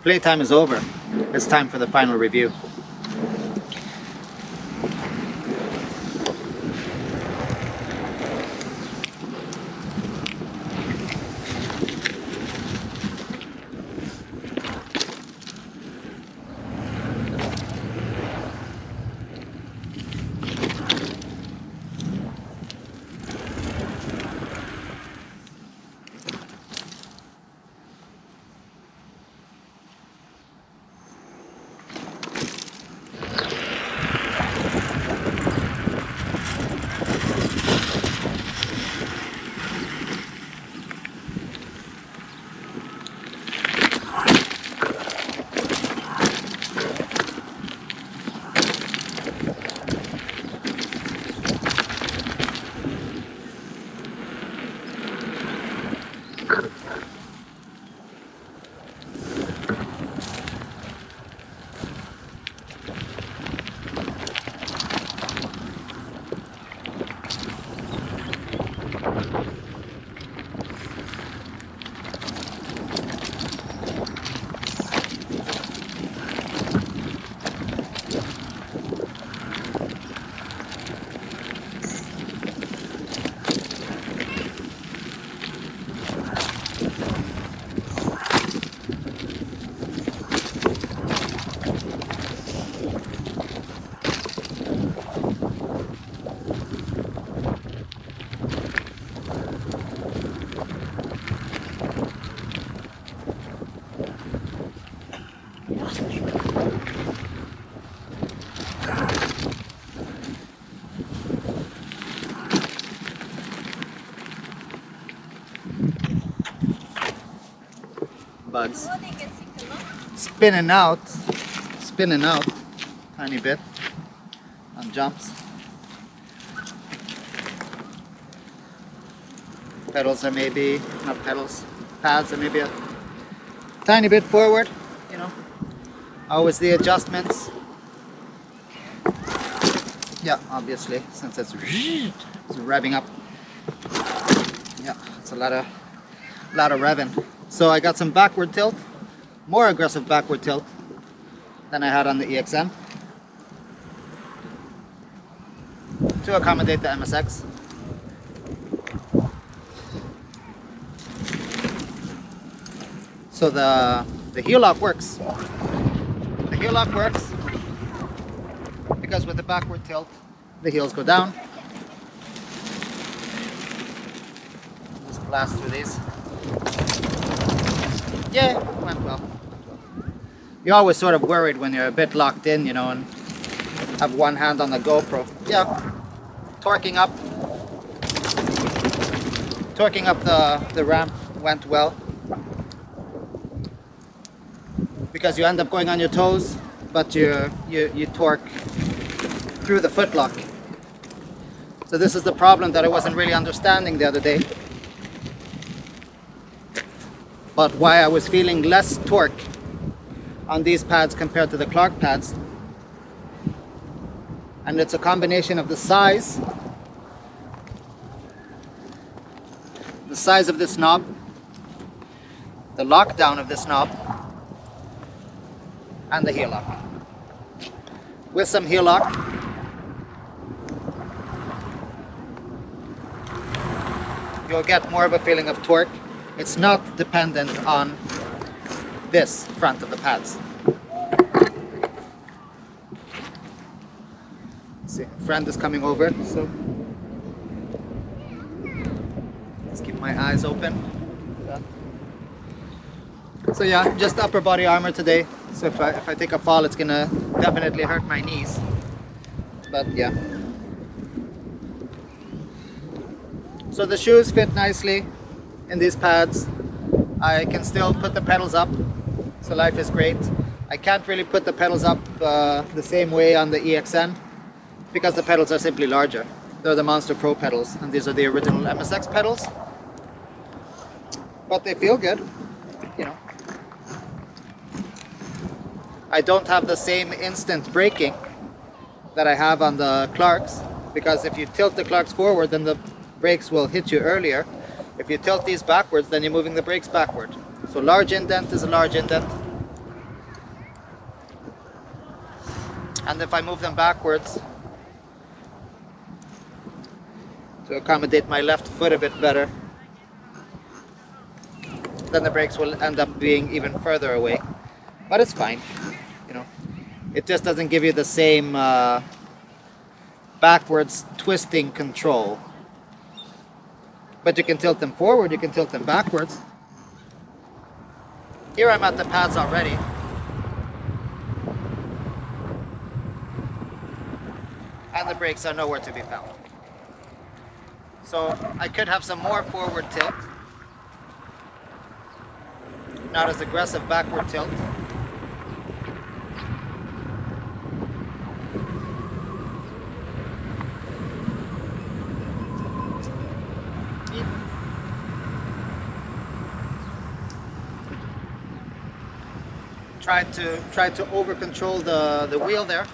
playtime is over. It's time for the final review. Bugs spinning out tiny bit on jumps. Pedals are maybe, not pedals, pads are maybe a tiny bit forward, you know. Always the adjustments. Yeah, obviously, since it's revving up. Yeah, it's a lot of revving. So I got some backward tilt, more aggressive backward tilt than I had on the EXN to accommodate the MSX. So the heel lock works. The heel lock works because with the backward tilt, the heels go down. Just blast through these. Yeah, went well. You're always sort of worried when you're a bit locked in, you know, and have one hand on the GoPro. Yeah, torquing up the ramp went well. Because you end up going on your toes, but you torque through the footlock. So this is the problem that I wasn't really understanding the other day. But why I was feeling less torque on these pads compared to the Clark pads. And it's a combination of the size of this knob, the lockdown of this knob, and the heel lock. With some heel lock, you'll get more of a feeling of torque. It's not dependent on this front of the pads. See, a friend is coming over, so let's keep my eyes open. So yeah, just upper body armor today. So if I take a fall, it's gonna definitely hurt my knees. But yeah. So the shoes fit nicely in these pads. I can still put the pedals up, so life is great. I can't really put the pedals up the same way on the EXN because the pedals are simply larger. They're the Monster Pro pedals, and these are the original MSX pedals. But they feel good, you know. I don't have the same instant braking that I have on the Clarks, because if you tilt the Clarks forward, then the brakes will hit you earlier. If you tilt these backwards, then you're moving the brakes backward. So large indent is a large indent, And if I move them backwards to accommodate my left foot a bit better, then the brakes will end up being even further away. But it's fine, you know. It just doesn't give you the same backwards twisting control. But you can tilt them forward, you can tilt them backwards. Here I'm at the pads already. And the brakes are nowhere to be found. So I could have some more forward tilt. Not as aggressive backward tilt. Tried to over control the wheel there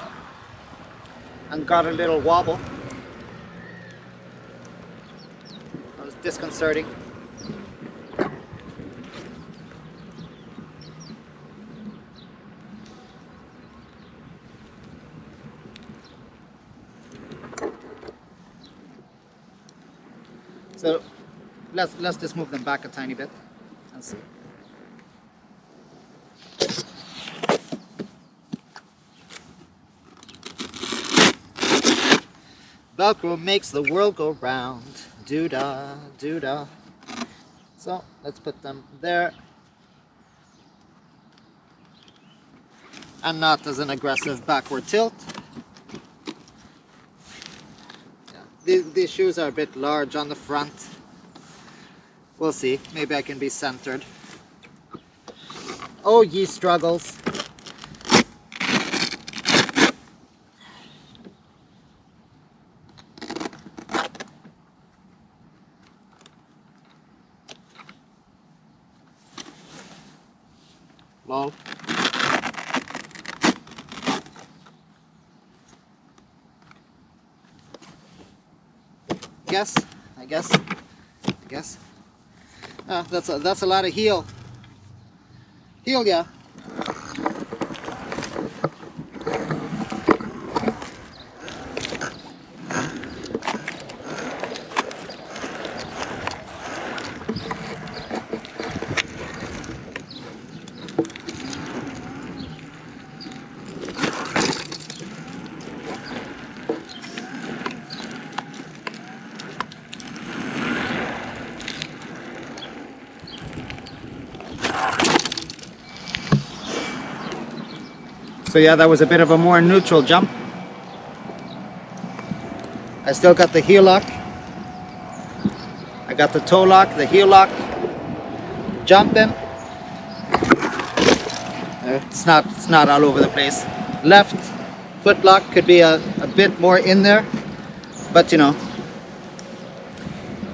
and got a little wobble. It was disconcerting. So let's just move them back a tiny bit and see. Velcro makes the world go round. Doo-dah, doo-dah. So let's put them there. And not as an aggressive backward tilt. Yeah. These shoes are a bit large on the front. We'll see. Maybe I can be centered. Oh, ye struggles. Lol. I guess. That's a lot of heel. Heel, yeah. So yeah, that was a bit of a more neutral jump. I still got the heel lock. I got the toe lock, the heel lock. Jumping. It's not all over the place. Left foot lock could be a bit more in there, but you know,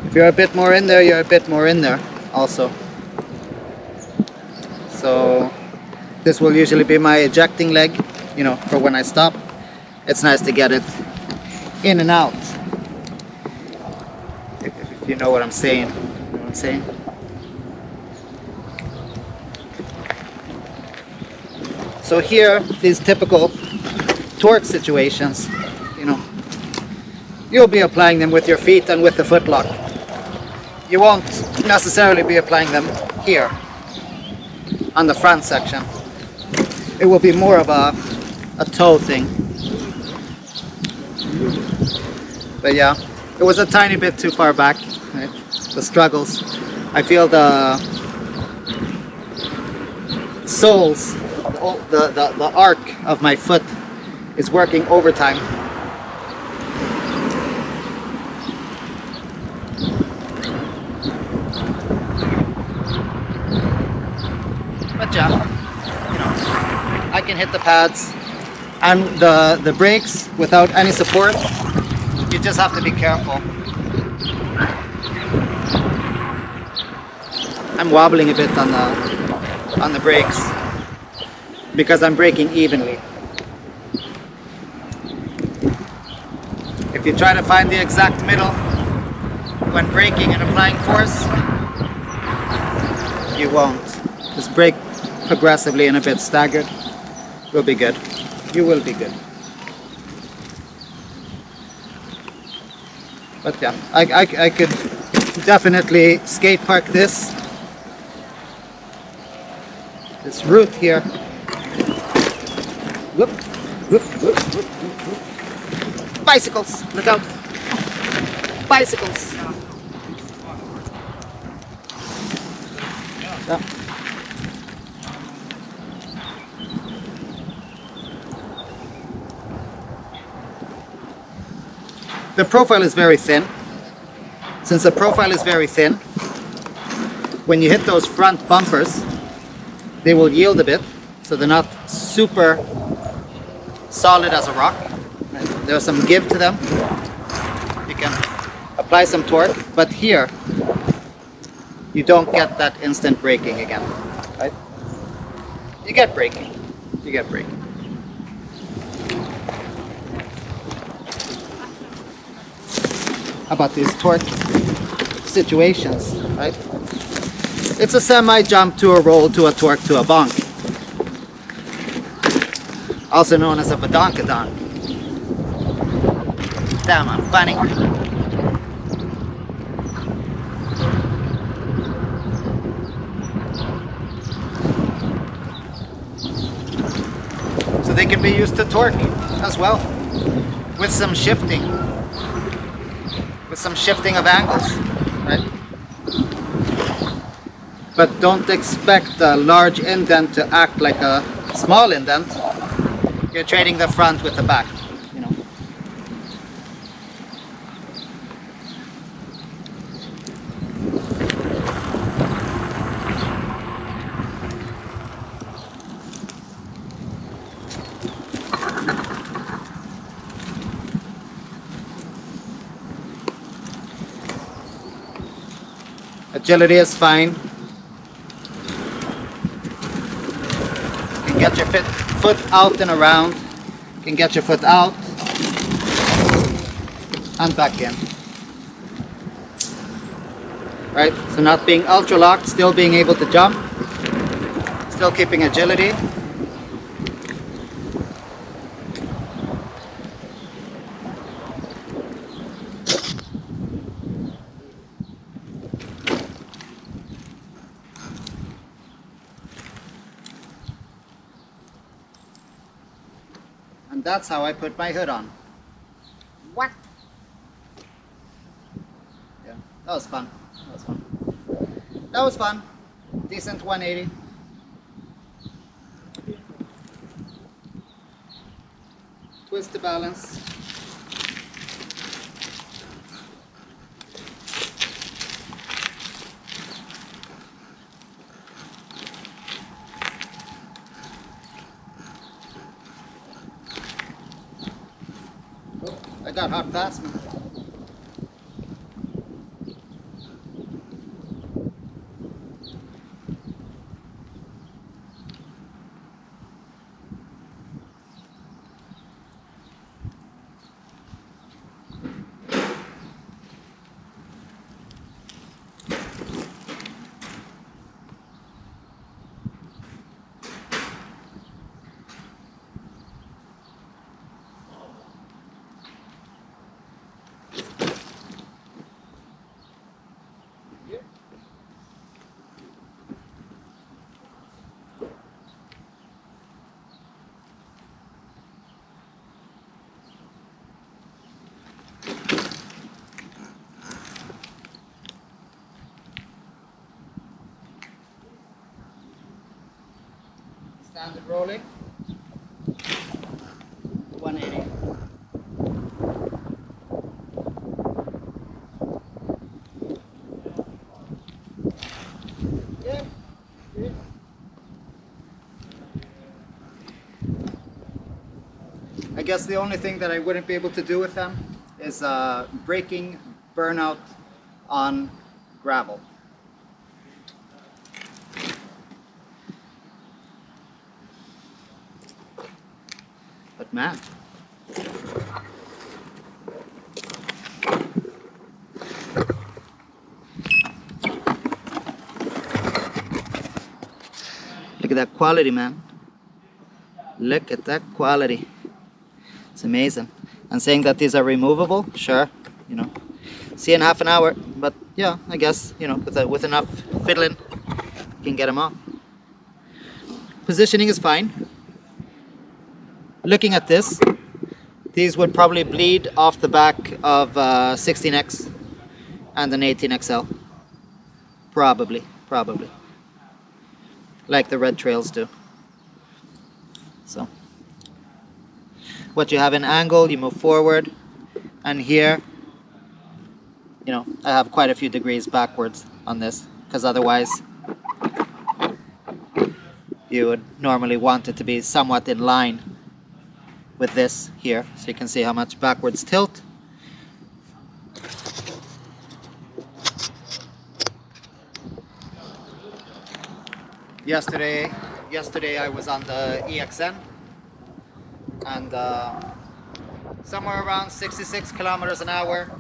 if you're a bit more in there, you're a bit more in there also. So this will usually be my ejecting leg, you know, for when I stop. It's nice to get it in and out. If you know what I'm saying. You know what I'm saying? So here, these typical torque situations, you know, you'll be applying them with your feet and with the foot lock. You won't necessarily be applying them here on the front section. It will be more of a toe thing. But yeah, it was a tiny bit too far back, right? The struggles. I feel the soles, the arc of my foot is working overtime. But yeah, you know, I can hit the pads and the brakes without any support. You just have to be careful. I'm wobbling a bit on the brakes because I'm braking evenly. If you try to find the exact middle when braking and applying force, you won't. Just brake progressively and a bit staggered. You'll be good. You will be good. But yeah, I could definitely skate park this route here. Whoop, whoop, whoop, whoop, whoop. Bicycles, look out! Bicycles. Yeah. The profile is very thin. Since the profile is very thin, when you hit those front bumpers, they will yield a bit, so they're not super solid as a rock. There's some give to them. You can apply some torque, but here you don't get that instant braking again, right? You get braking. You get braking. How about these torque situations, right? It's a semi-jump to a roll to a torque to a bonk. Also known as a badonkadonk. Damn, I'm funny. So they can be used to torque as well, with some shifting. With some shifting of angles, right? But don't expect a large indent to act like a small indent. You're trading the front with the back, you know. Agility is fine. You can get your foot out and around. You can get your foot out and back in. Right? So not being ultra locked, still being able to jump, still keeping agility. And that's how I put my hood on. What? Yeah, that was fun. That was fun. That was fun. Decent 180. Twist the balance. I got hot fast, man. Standard rolling, 180. Yeah. Yeah. I guess the only thing that I wouldn't be able to do with them is braking burnout on gravel. But man, look at that quality, man. Look at that quality. It's amazing. And saying that these are removable, sure, you know, See you in half an hour. But yeah, I guess, you know, with enough fiddling, you can get them off. Positioning is fine. Looking at this, these would probably bleed off the back of 16X and an 18XL. Probably. Like the red trails do. So, what you have in angle, you move forward, and here, you know, I have quite a few degrees backwards on this, because otherwise you would normally want it to be somewhat in line with this here, so you can see how much backwards tilt. Yesterday I was on the EXN, and somewhere around 66 kilometers an hour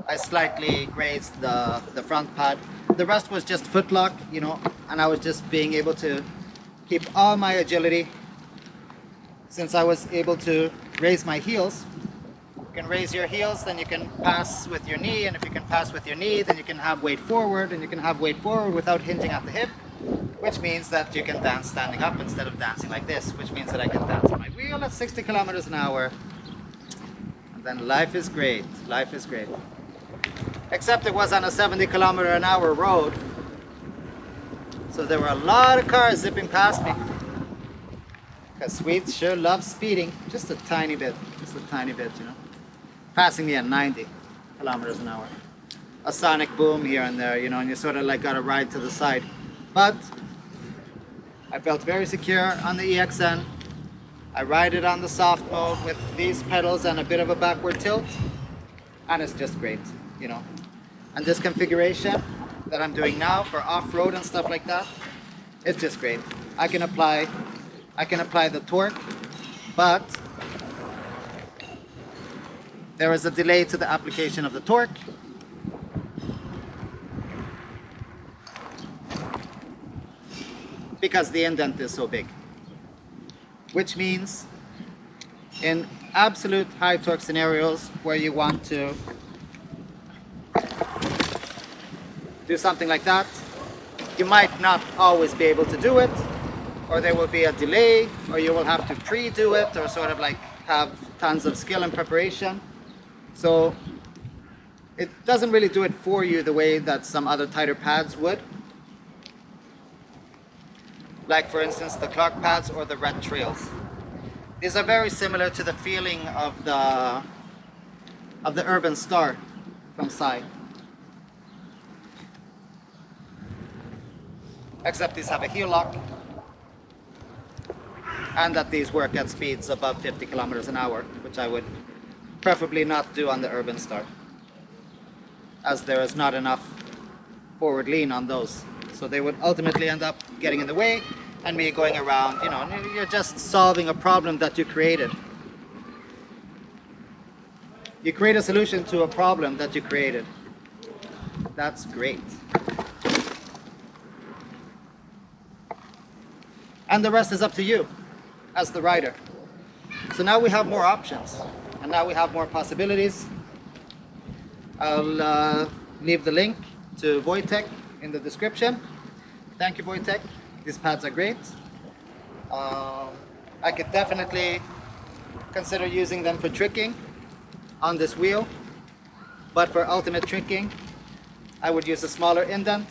I slightly grazed the front pad. The rest was just footlock, you know, and I was just being able to keep all my agility. Since I was able to raise my heels, you can raise your heels, then you can pass with your knee, and if you can pass with your knee, then you can have weight forward, and you can have weight forward without hinging at the hip, which means that you can dance standing up instead of dancing like this, which means that I can dance on my wheel at 60 kilometers an hour. And then life is great, life is great. Except it was on a 70 kilometer an hour road, so there were a lot of cars zipping past me. Because Swedes sure love speeding, just a tiny bit, you know. Passing me at 90 kilometers an hour. A sonic boom here and there, you know, and you sort of like got to ride to the side. But I felt very secure on the EXN. I ride it on the soft mode with these pedals and a bit of a backward tilt, and it's just great, you know. And this configuration that I'm doing now for off-road and stuff like that, it's just great. I can apply the torque, but there is a delay to the application of the torque. Because the indent is so big. Which means in absolute high torque scenarios where you want to do something like that, you might not always be able to do it, or there will be a delay, or you will have to pre-do it, or sort of like have tons of skill and preparation. So it doesn't really do it for you the way that some other tighter pads would. Like for instance the Clark pads or the red trails. These are very similar to the feeling of the Urban Star from Sai. Except these have a heel lock, and that these work at speeds above 50 kilometers an hour, which I would preferably not do on the Urban Star, as there is not enough forward lean on those. So they would ultimately end up getting in the way and me going around, you know, and you're just solving a problem that you created. You create a solution to a problem that you created. That's great. And the rest is up to you as the rider. So now we have more options, and now we have more possibilities. I'll leave the link to Wojtek in the description. Thank you, Wojtek. These pads are great. I could definitely consider using them for tricking on this wheel, but for ultimate tricking I would use a smaller indent,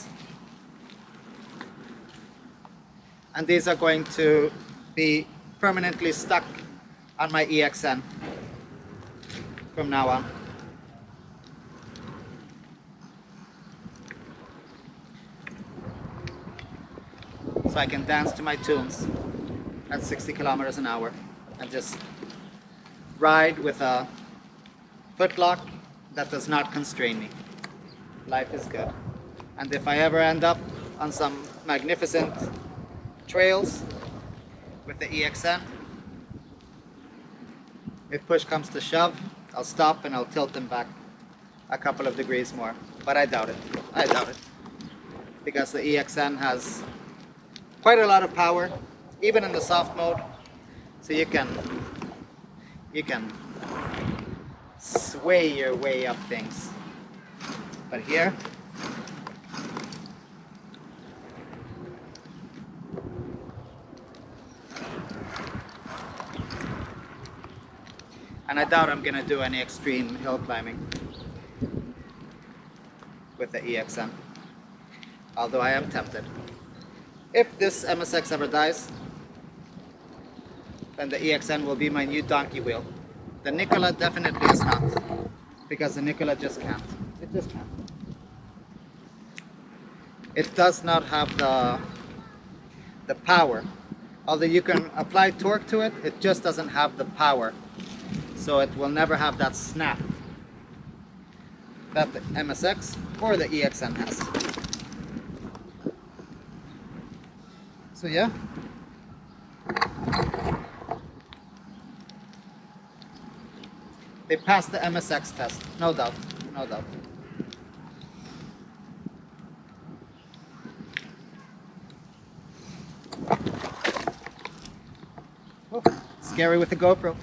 and these are going to be permanently stuck on my EXN from now on. So I can dance to my tunes at 60 kilometers an hour and just ride with a footlock that does not constrain me. Life is good. And if I ever end up on some magnificent trails with the EXN, if push comes to shove, I'll stop and I'll tilt them back a couple of degrees more. But I doubt it. I doubt it. Because the EXN has quite a lot of power, even in the soft mode. So you can sway your way up things But here, and I doubt I'm gonna do any extreme hill climbing with the EXN, although I am tempted. If this MSX ever dies, then the EXN will be my new donkey wheel. The Nikola definitely is not, because the Nikola just can't. It just can't. It does not have the power. Although you can apply torque to it, it just doesn't have the power. So it will never have that snap that the MSX or the EXN has. So yeah. They passed the MSX test, no doubt, no doubt. Oh, scary with the GoPro.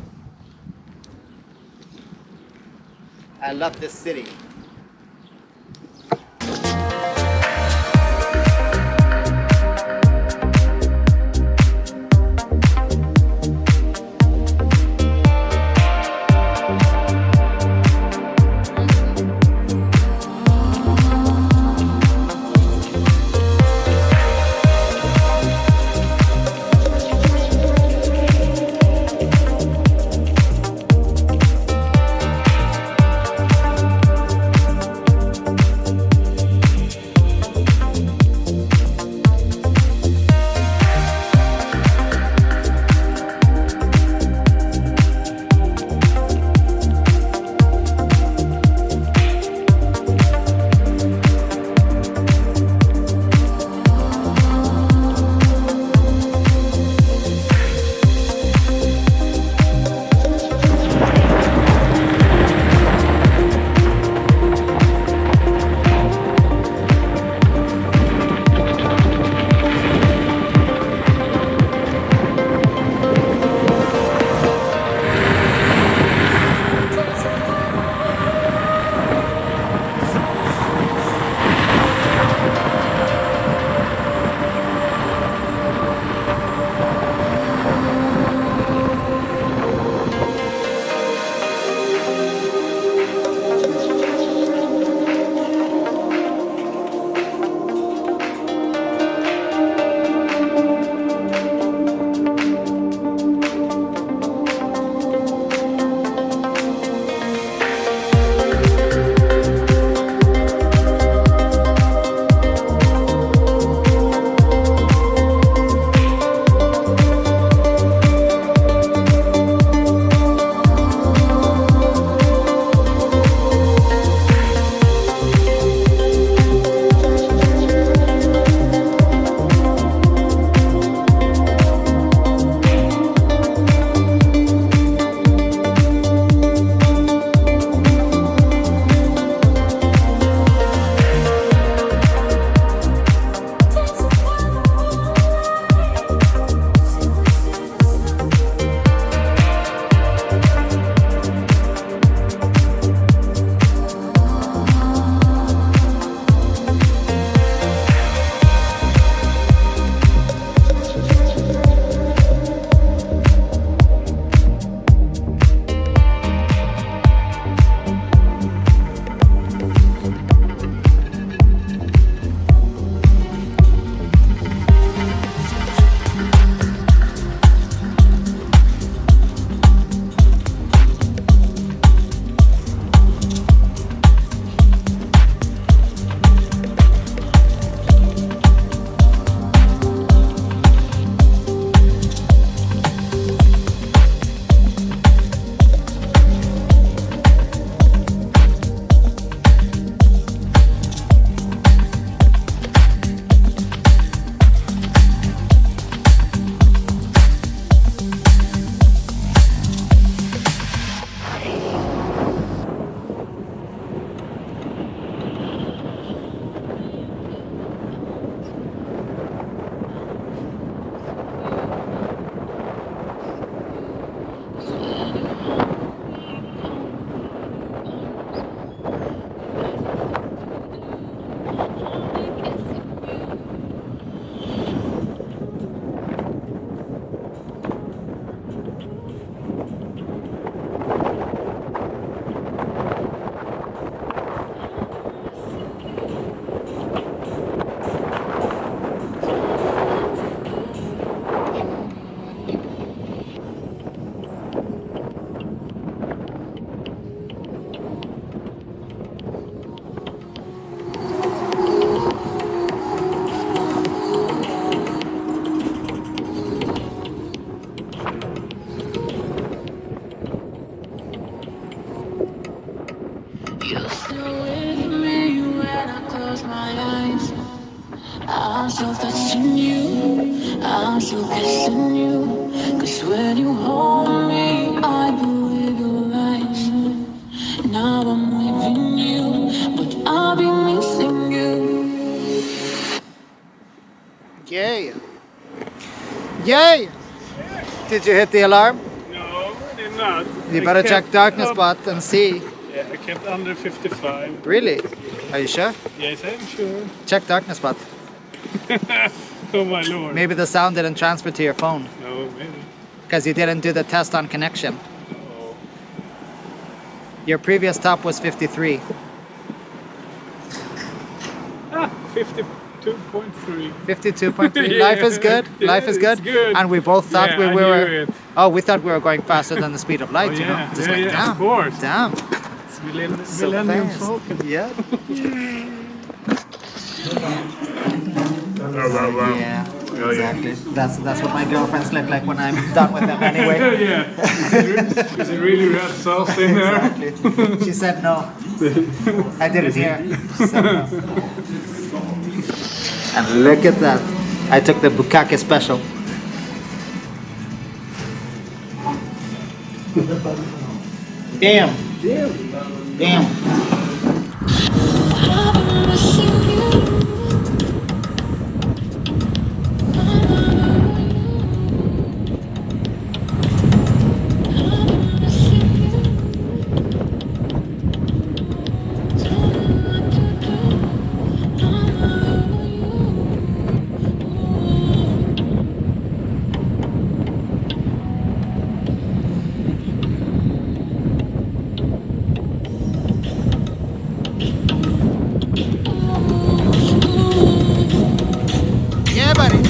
I love this city. I'm still touching you, I'm still kissing you. Cause when you hold me, I believe you're right. Now I'm leaving you, but I'll be missing you. Yay! Yay! Did you hit the alarm? No, I did not. You better check darkness spot and see. Yeah, I kept under 55. Really? Are you sure? Yes, I'm sure. Check darkness spot. Oh my lord. Maybe the sound didn't transfer to your phone. No, maybe. Because you didn't do the test on connection. Oh. Your previous top was 53. Ah, 52.3. 52.3. Yeah, Life is good. yeah, Life is good. it's good. And we both thought Yeah, we I were. knew it. Oh, we thought we were going faster than the speed of light. Oh, You know, yeah. just Yeah, like yeah, damn, of course. damn. It's So Millennium fast. Falcon. Yeah. Yeah. Oh, Exactly. That's what my girlfriends look like when I'm done with them anyway. Yeah. Is it really red sauce in there? Exactly. She said no. I didn't hear. She said no. And look at that. I took the bukkake special. Damn. Damn. I'll be missing you. Yeah, buddy.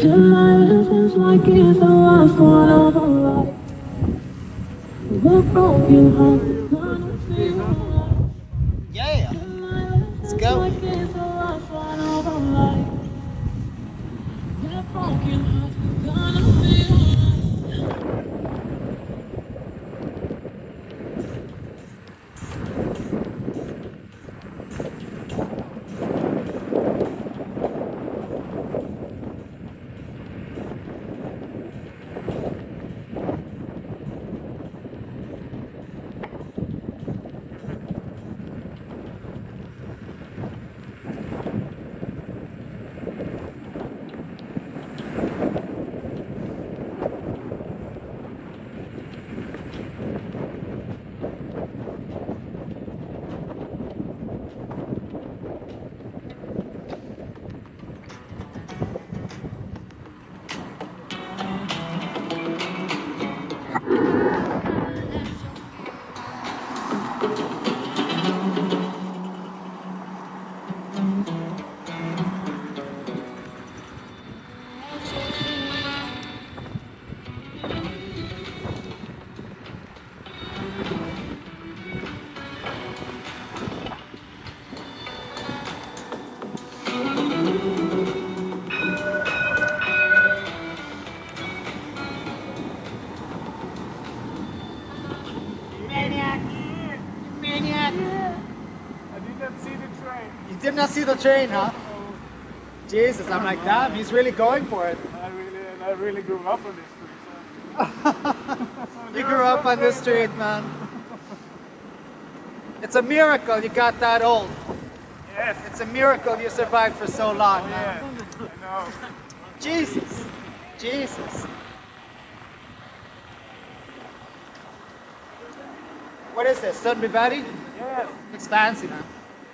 Till my life like it's the last one of our life. We're broken hearts, gonna feel. Yeah. Let's go. Like it's the last one of our life. We're broken hearts, gonna feel. Maniac. I did not see the train. You did not see the train, huh? Jesus, I'm like, damn, he's really going for it. I really grew up on this street. You grew up on this street, man. It's a miracle you got that old. Yes. It's a miracle you survived for so long, man. Yeah. I know. Jesus. Jesus. What is this? Sunby Valley? Yes. It's fancy, man.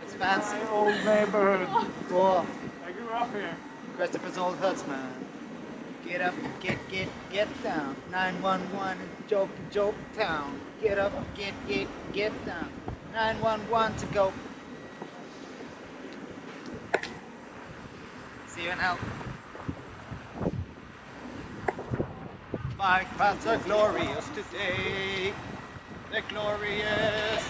It's fancy. My old neighborhood. Cool. I grew up here. Christopher's old hoods, man. Get up, get down. 911 in joke town. Get up, get down. 911 to go. See you in hell. My paths are glorious today. The glorious.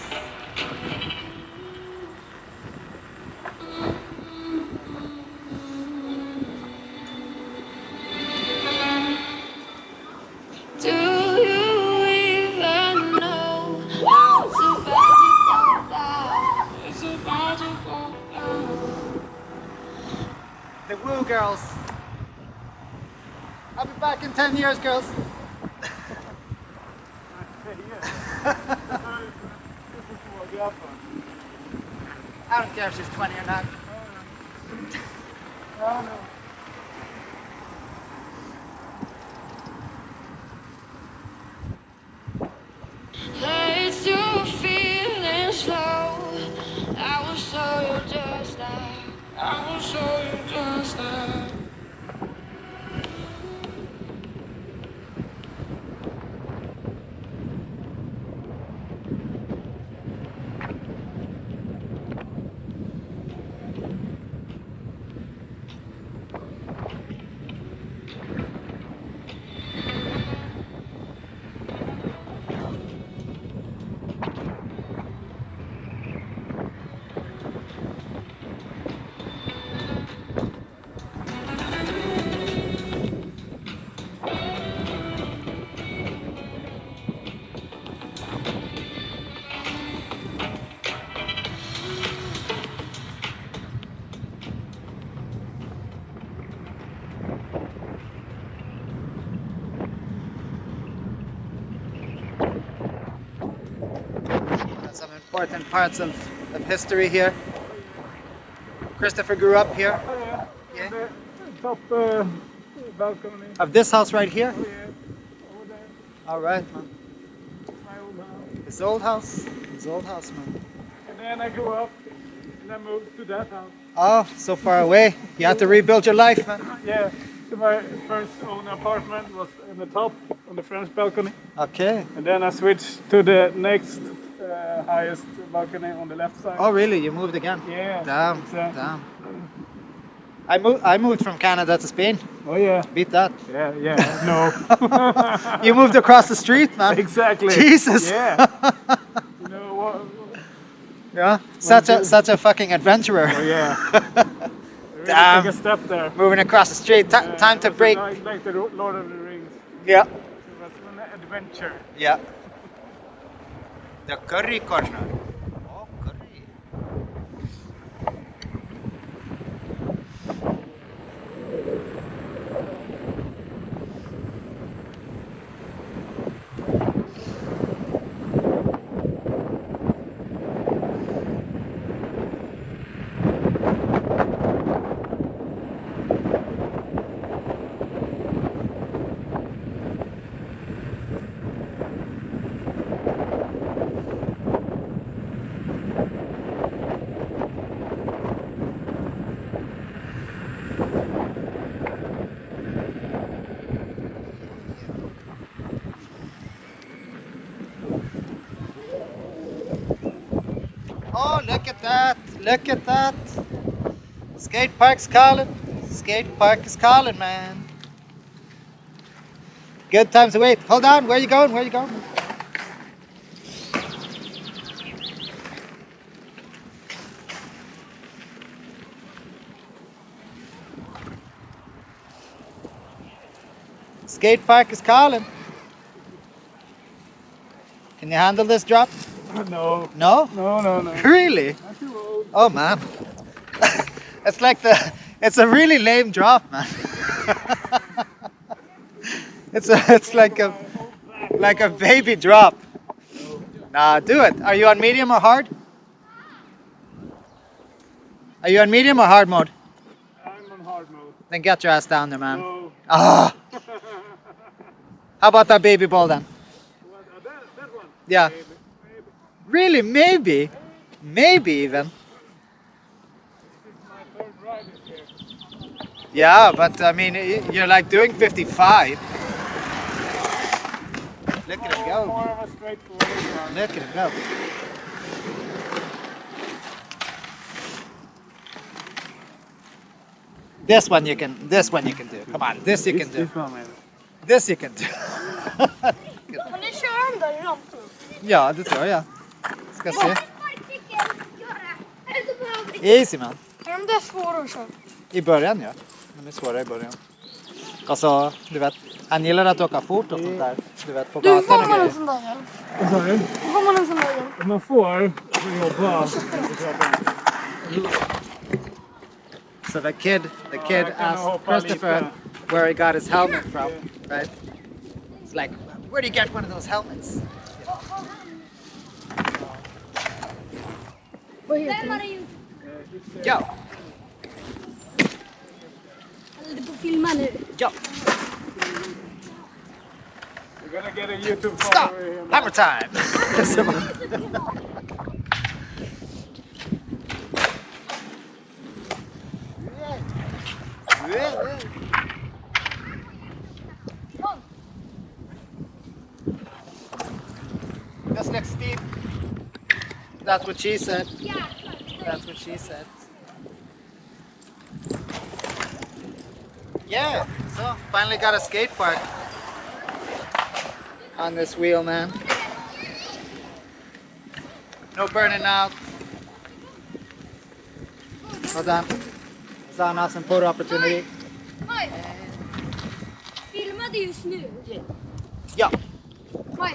Do you even know it's about to fall down? It's about to fall down. The woo girls. I'll be back in 10 years, girls. I don't care if she's 20 or not. Let's do feeling slow. I will show you just that. I will show you just that. Some important parts of history here. Christopher grew up here. Oh yeah. Yeah. The top balcony. Of this house right here? Oh yeah. Over there. Alright, man. My old house. His old house. His old house, man. And then I grew up and I moved to that house. Oh, so far away. You had to rebuild your life, man. Yeah. So my first own apartment was in the top on the French balcony. Okay. And then I switched to the next highest balcony on the left side. Oh, really? You moved again? Yeah. Damn. Exactly. Damn. I moved from Canada to Spain. Oh yeah. Beat that. Yeah. No. You moved across the street, man. Exactly. Jesus. Yeah. You know what? Yeah. Such a fucking adventurer. Oh yeah. Really Damn. took a step there. Moving across the street. Yeah, Time to it was break. Like the Lord of the Rings. Yeah. It was an adventure. Yeah. The curry corner. Oh, curry. Oh, look at that. Look at that. Skatepark's calling. Skatepark is calling, man. Good times to wait. Hold on. Where you going? Where you going? Skatepark is calling. Can you handle this drop? No. No? No. Really? I'm too old. Oh man. It's a really lame drop, man. It's like a baby drop. Nah, do it. Are you on medium or hard? Are you on medium or hard mode? I'm on hard mode. Then get your ass down there, man. No. Ah. How about that baby ball then? What, that one? Yeah. Maybe. Really? Maybe. Maybe even. This is my third ride this year. Yeah, but I mean, you're like doing 55. Look at him go. More of a straightforward one. Look at him go. This one you can do. Come on, this you can do. This one, maybe. This you can do. Men det kör de där i rampen. Ja, det tror jag. Ska se. Easy man. Är de där svåra att köra? I början ja. De är svåra i början. Alltså, du vet, han gillar att åka fort och sånt där. Du vet, på Du, gatan får och man en grejer. sån där hjälm? Vad sa du? Får man en sån där hjälm? Man får jobba. So the kid jag kan asked hoppa Christopher lite. where he got his helmet from, right? It's like, where do you get one of those helmets? Vad heter det? Ja, Du får filma nu. ja, We're gonna get a YouTube stop! follower here. Hammer time! Så bara- Just like Steve. That's what she said. That's what she said. Yeah, so finally got a skate park on this wheel, man. No burning out. Well done. It's an awesome photo opportunity. Filmade just nu. Ja,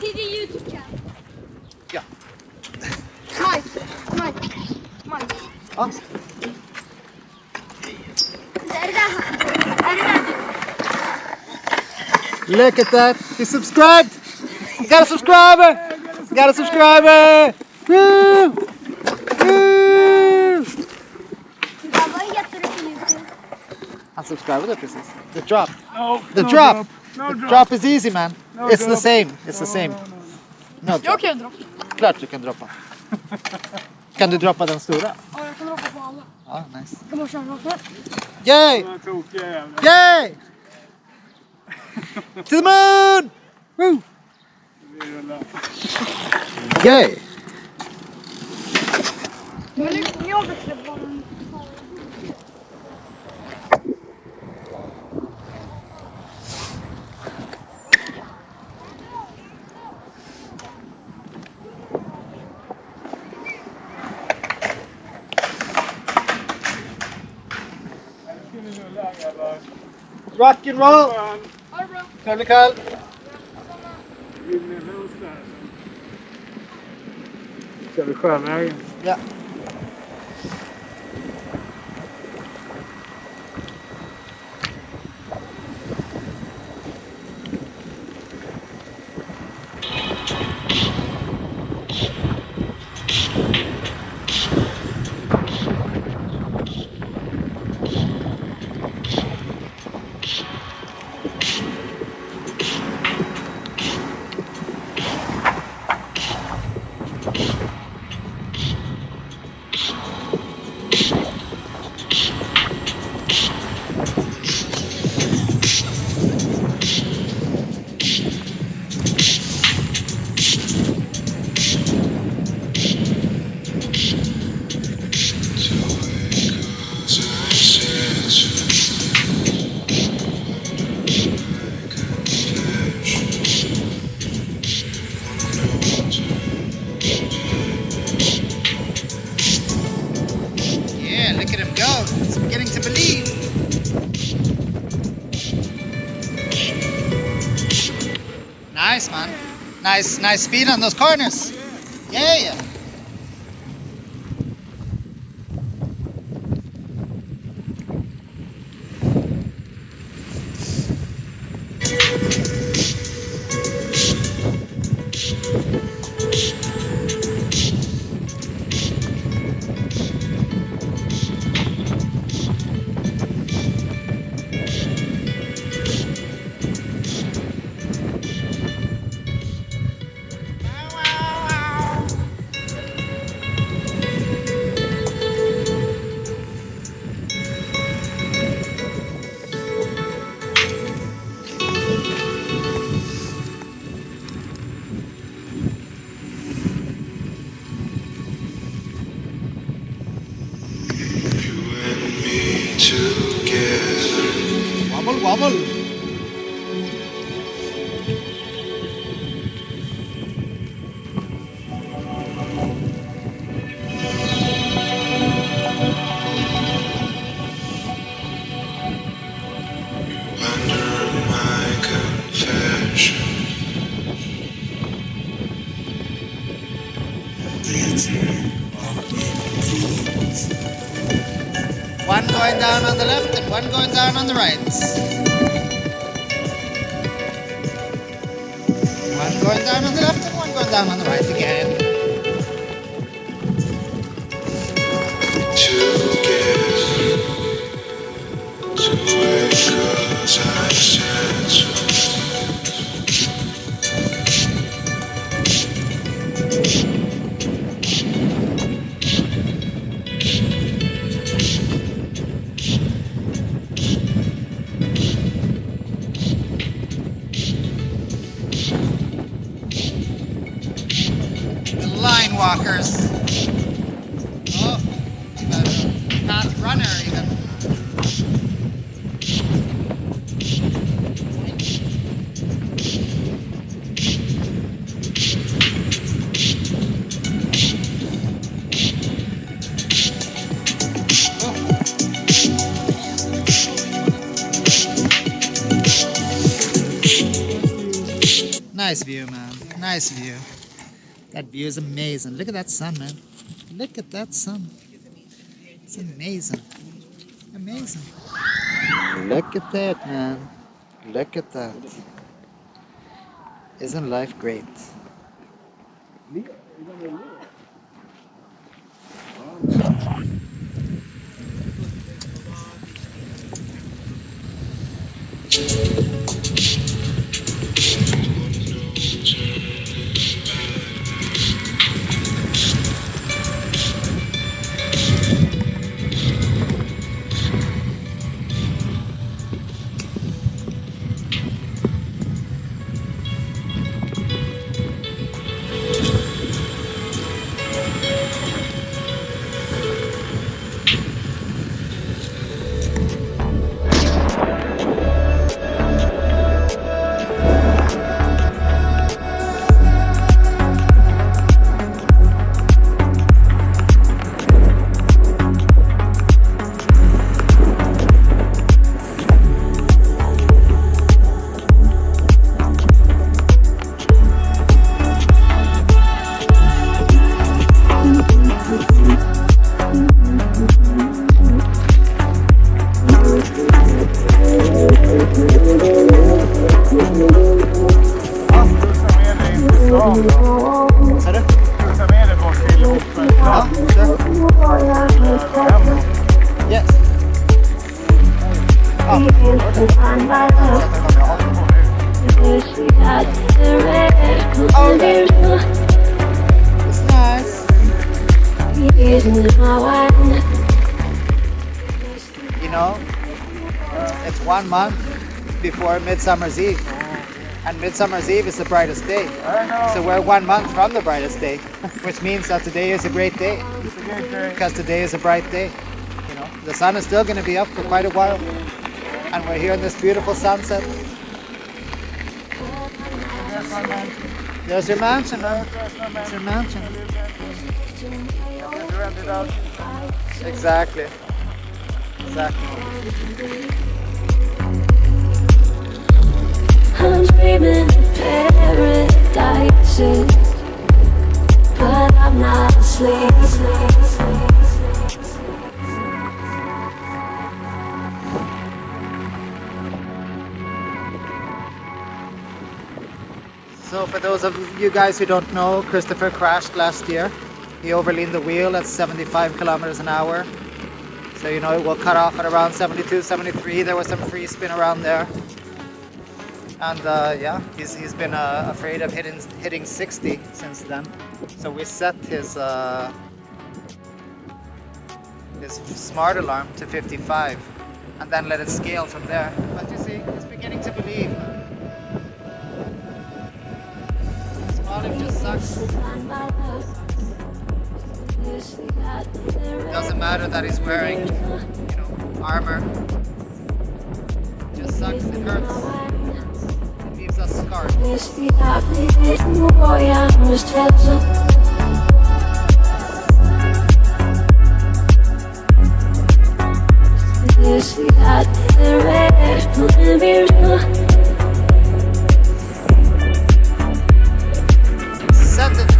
Till din YouTube-kanal. ja. Mike. Ja. Är det där du? Look at that. He subscribed. Got a subscriber. Got a subscriber. Woo! Woo! Vad heter du på YouTube? Han subscribade precis. The drop. No, The no drop. No The drop. drop is easy, man. No It's the drop. same. It's the same. No drop. Jag kan droppa. Klart du kan droppa. Kan du droppa den stora? Ja, jag kan droppa på alla. Ja, nice. Jag måste köra rakt ner. Yay! Den tokiga jävla. Yay! To the moon! Woo! Vi rullar. Yay! Men nu, jag växlar på den. Nu ska vi rulla grabbar. Rock and roll! Fan, Ha det bra. Trevlig kväll! vill ni rosta här? Ska vi sjövägen? Ja. Yeah, look at him go. It's beginning to believe. Nice, man. Nice speed on those corners. Yeah. the left and one going down on the right. One going down on the left and one going down on the right again. Line walkers. Oh, the path runner even. Nice view, man. Nice view. That view is amazing. Look at that sun, man. Look at that sun. It's amazing. Amazing. Look at that, man. Look at that. Isn't life great? Yes. Oh, okay. It's nice. You know, it's 1 month before Midsummer's Eve. And Midsummer's Eve is the brightest day. I know. So we're 1 month from the brightest day, which means that today is a great day. It's a great day. Because today is a bright day. You know, the sun is still going to be up for quite a while. And we're here in this beautiful sunset. There's my mansion. There's your mansion, man. There's my There's your mansion. mansion. You rent it out. Exactly. Exactly. I'm dreaming of paradises, but I'm not asleep. So for those of you guys who don't know, Christopher crashed last year. He overleaned the wheel at 75 kilometers an hour. So you know it will cut off at around 72, 73. There was some free spin around there. And yeah, he's been afraid of hitting 60 since then. So we set his smart alarm to 55 and then let it scale from there. But you see, he's beginning to believe. Smiling just sucks. It doesn't matter that he's wearing, you know, armor. It just sucks, it hurts. It leaves us scarred. Set it.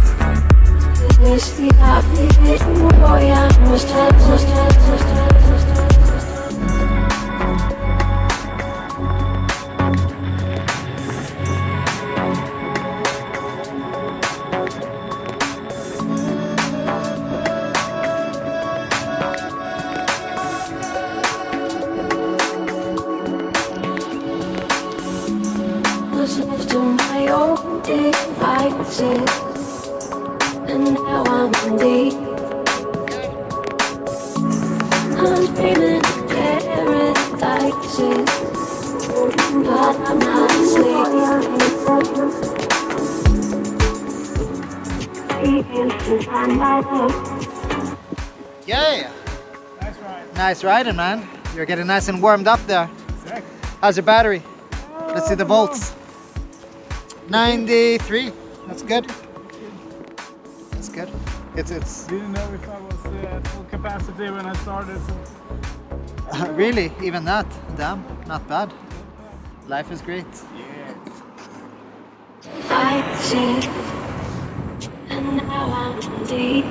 devices, and now I'm in deep. I'm dreaming of paradises, but I'm not asleep. Yeah. Nice ride. Nice riding, man. You're getting nice and warmed up there. Exactly. How's your battery? Let's see the volts. 93. That's good. That's good. It's Didn't know if I was at full capacity when I started. So. really even that. Damn, not bad. Life is great. I see, and now I'm in deep.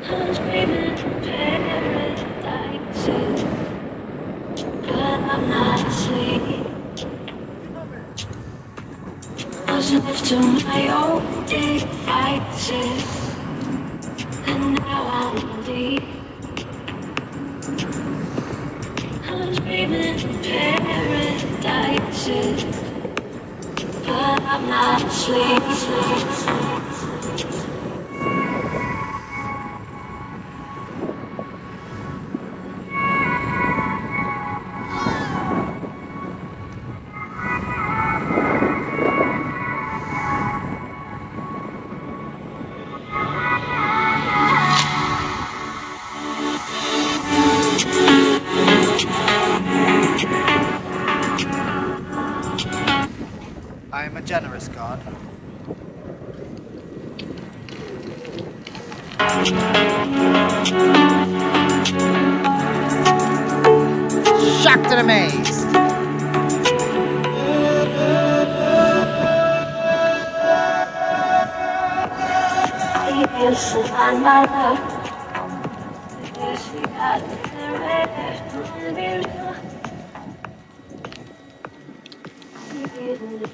I'm screaming for paradises, but I'm not asleep. I was left to my own devices, and now I'm in deep. I'm screaming for paradises, but I'm not asleep. I am a generous God. Shocked and amazed. You used to find my love. Yes, we got the rest of the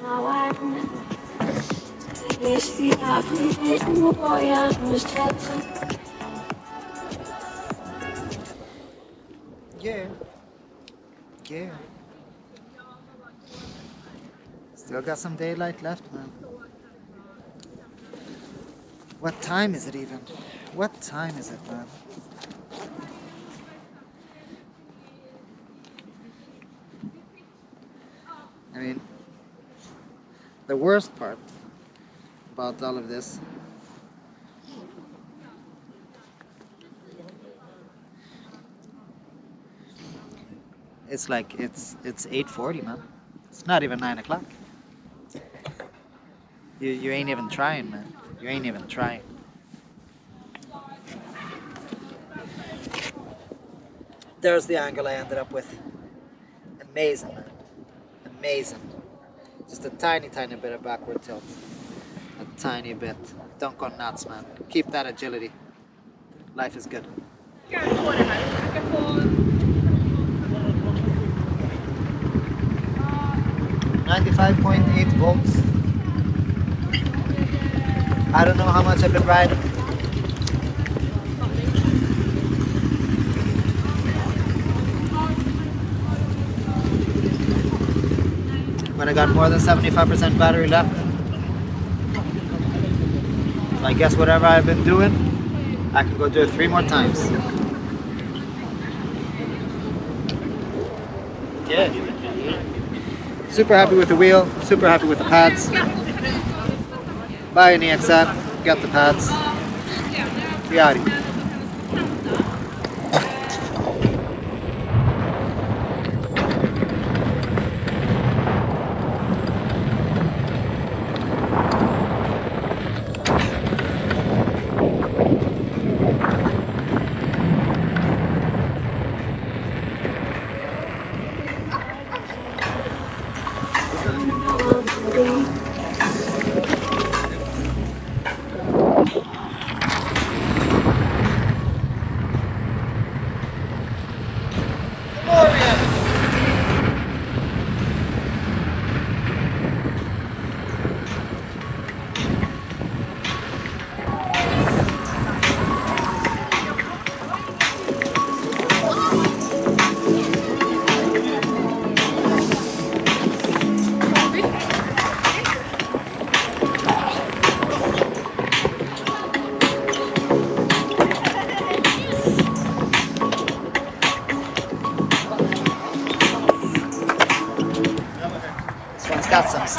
my wife. Yes, we got the boy, I was telling. Yeah. Yeah. Still got some daylight left, man. What time is it even? What time is it, man? I mean, the worst part about all of this it's like it's 8:40, man. It's not even 9 o'clock. You ain't even trying, man. You ain't even trying. There's the angle I ended up with. Amazing, man. Amazing. Just a tiny bit of backward tilt. A tiny bit. Don't go nuts, man. Keep that agility. Life is good. 95.8 volts. I don't know how much I've been riding. But I got more than 75% battery left. So I guess whatever I've been doing, I can go do it 3 more times. Yeah. Super happy with the wheel, super happy with the pads. Buy an EXN, get the pads. Yari.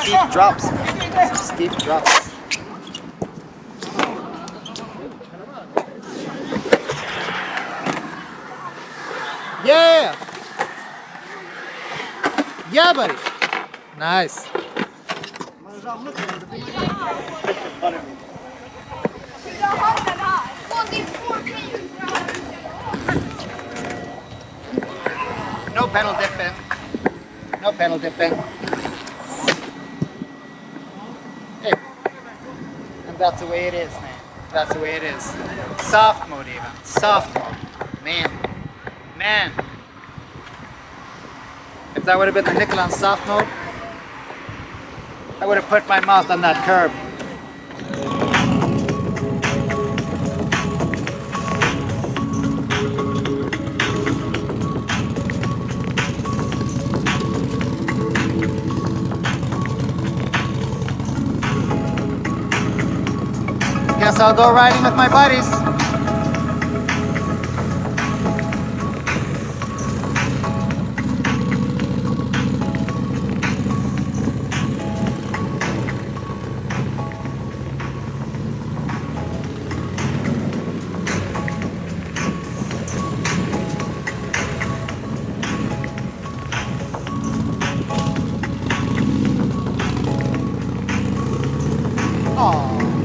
steep drops, man. Some steep drops. Yeah! Yeah, buddy. Nice. No pedal dipping. No pedal dipping. Hey. And that's the way it is, man. That's the way it is. Soft mode even. Soft mode. Man. Man. If that would have been the nickel on soft mode, I would have put my mouth on that curb. Guess I'll go riding with my buddies. Aww.